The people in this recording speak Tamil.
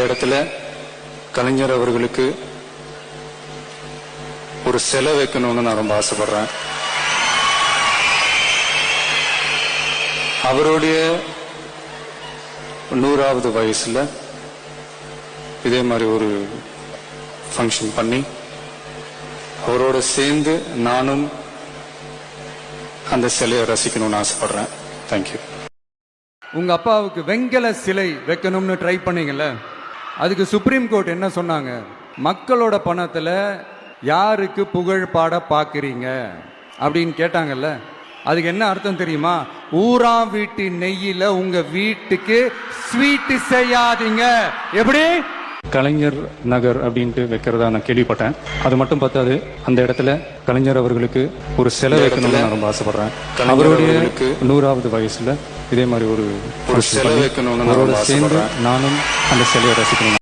இடத்துல கலைஞர் அவர்களுக்கு ஒரு சிலை வைக்கணும்னு நான் ரொம்ப ஆசைப்படுறேன். அவருடைய 100வது வயசுல இதே மாதிரி ஒரு ஃபங்க்ஷன் பண்ணி அவரோட சேர்ந்து நானும் அந்த சிலையை ரசிக்கணும்னு ஆசைப்படுறேன். தேங்க்யூ. உங்க அப்பாவுக்கு வெங்கல சிலை வைக்கணும்னு ட்ரை பண்ணீங்கல்ல, அதுக்கு சுப்ரீம் கோர்ட் என்ன சொன்னாங்க? மக்களோட பணத்துல யாருக்கு புகழ் பாட பாக்குறீங்க அப்படின்னு கேட்டாங்கல்ல. அதுக்கு என்ன அர்த்தம் தெரியுமா? ஊரா வீட்டு நெய்யில உங்க வீட்டுக்கு ஸ்வீட் செய்யாதீங்க. எப்படி? கலைஞர் நகர் அப்படின்ட்டு வைக்கிறதா நான் கேள்விப்பட்டேன். அது மட்டும் பார்த்தாது, அந்த இடத்துல கலைஞர் அவர்களுக்கு ஒரு சிலை வைக்கணும்னு நான் ரொம்ப ஆசைப்படுறேன். அவருடைய 100வது வயசுல இதே மாதிரி ஒரு சிலை வைக்கணும்னு அவரோட சேர்ந்து நானும் அந்த சிலையை ரசிக்கணும்.